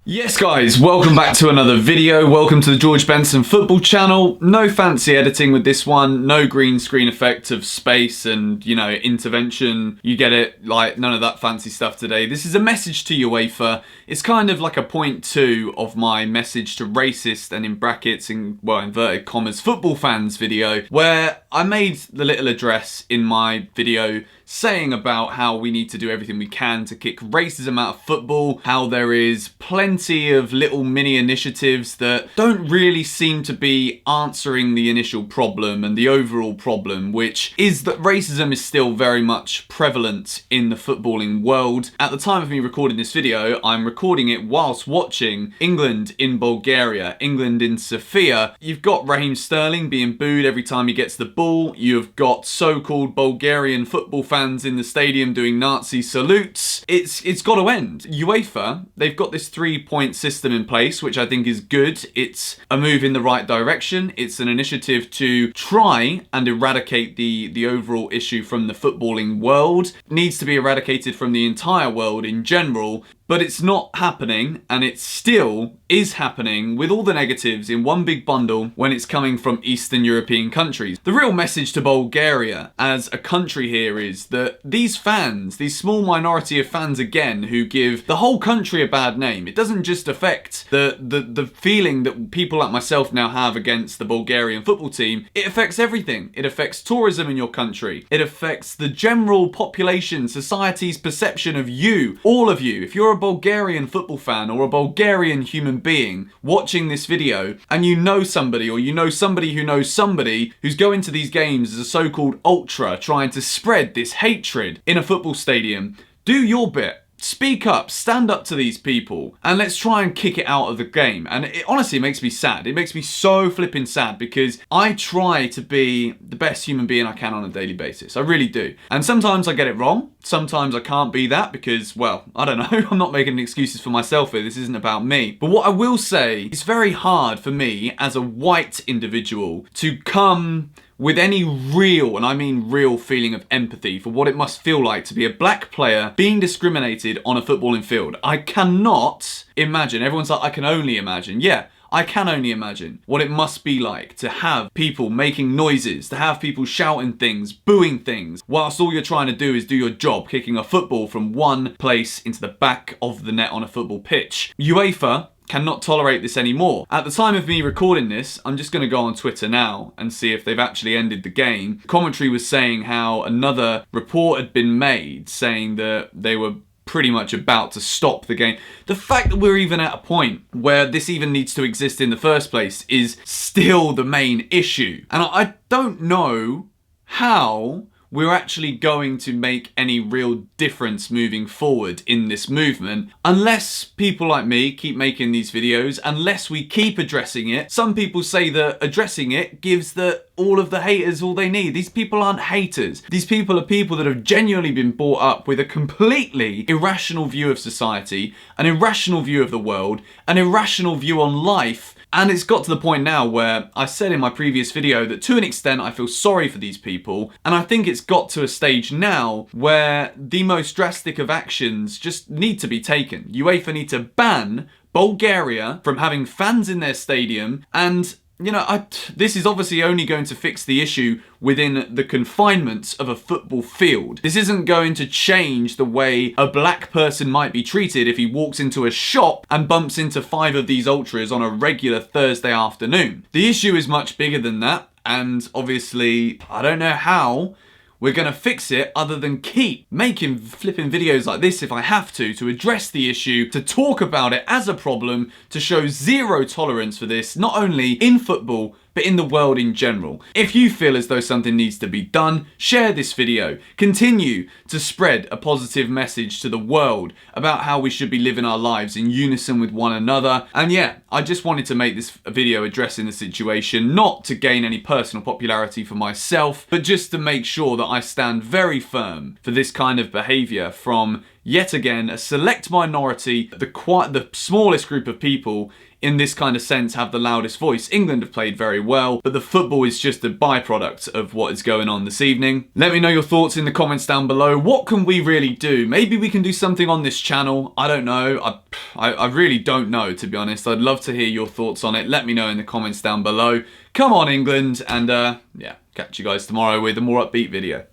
Yes guys, welcome back to another video. Welcome to the George Benson Football Channel. No fancy editing with this one, no green screen effect of space and, intervention. You get it, like none of that fancy stuff today. This is a message to Uefa. It's kind of like a point 2 of my message to racist and in brackets, inverted commas, football fans video, where I made the little address in my video saying about how we need to do everything we can to kick racism out of football, how there is plenty of little mini initiatives that don't really seem to be answering the initial problem and the overall problem, which is that racism is still very much prevalent in the footballing world. At the time of me recording this video, I'm recording it whilst watching England in Bulgaria, England in Sofia. You've got Raheem Sterling being booed every time he gets the ball. You've got so-called Bulgarian football fans in the stadium doing Nazi salutes. It's got to end. UEFA, they've got this 3-point system in place, which I think is good. It's a move in the right direction. It's an initiative to try and eradicate the overall issue from the footballing world. It needs to be eradicated from the entire world in general. But it's not happening, and it still is happening with all the negatives in one big bundle when it's coming from Eastern European countries. The real message to Bulgaria as a country here is that these fans, these small minority of fans again, who give the whole country a bad name, it doesn't just affect the feeling that people like myself now have against the Bulgarian football team, it affects everything. It affects tourism in your country. It affects the general population, society's perception of you, all of you. If you're a Bulgarian football fan or a Bulgarian human being watching this video and you know somebody, or you know somebody who knows somebody who's going to these games as a so-called ultra trying to spread this hatred in a football stadium, do your bit. Speak up, stand up to these people, and let's try and kick it out of the game. And it honestly makes me sad. It makes me so flipping sad because I try to be the best human being I can on a daily basis. I really do. And sometimes I get it wrong. Sometimes I can't be that because, well, I don't know. I'm not making excuses for myself here. This isn't about me. But what I will say, it's very hard for me as a white individual to come with any real, and I mean real, feeling of empathy for what it must feel like to be a black player being discriminated on a footballing field. I cannot imagine. Everyone's like, I can only imagine. Yeah, I can only imagine what it must be like to have people making noises, to have people shouting things, booing things, whilst all you're trying to do is do your job, kicking a football from one place into the back of the net on a football pitch. UEFA cannot tolerate this anymore. At the time of me recording this, I'm just going to go on Twitter now and see if they've actually ended the game. Commentary was saying how another report had been made saying that they were pretty much about to stop the game. The fact that we're even at a point where this even needs to exist in the first place is still the main issue. And I don't know how we're actually going to make any real difference moving forward in this movement unless people like me keep making these videos, unless we keep addressing it. Some people say that addressing it gives all of the haters all they need. These people aren't haters. These people are people that have genuinely been brought up with a completely irrational view of society, an irrational view of the world, an irrational view on life. And it's got to the point now where I said in my previous video that to an extent I feel sorry for these people, and I think it's got to a stage now where the most drastic of actions just need to be taken. UEFA need to ban Bulgaria from having fans in their stadium, and this is obviously only going to fix the issue within the confinements of a football field. This isn't going to change the way a black person might be treated if he walks into a shop and bumps into 5 of these ultras on a regular Thursday afternoon. The issue is much bigger than that, and obviously, I don't know how we're going to fix it other than keep making flipping videos like this if I have to address the issue, to talk about it as a problem, to show zero tolerance for this, not only in football, but in the world in general. If you feel as though something needs to be done, share this video. Continue to spread a positive message to the world about how we should be living our lives in unison with one another. And yeah, I just wanted to make this video addressing the situation, not to gain any personal popularity for myself, but just to make sure that I stand very firm for this kind of behaviour from, yet again, a select minority, the smallest group of people in this kind of sense, have the loudest voice. England have played very well, but the football is just a byproduct of what is going on this evening. Let me know your thoughts in the comments down below. What can we really do? Maybe we can do something on this channel. I don't know. I really don't know, to be honest. I'd love to hear your thoughts on it. Let me know in the comments down below. Come on, England, and yeah, catch you guys tomorrow with a more upbeat video.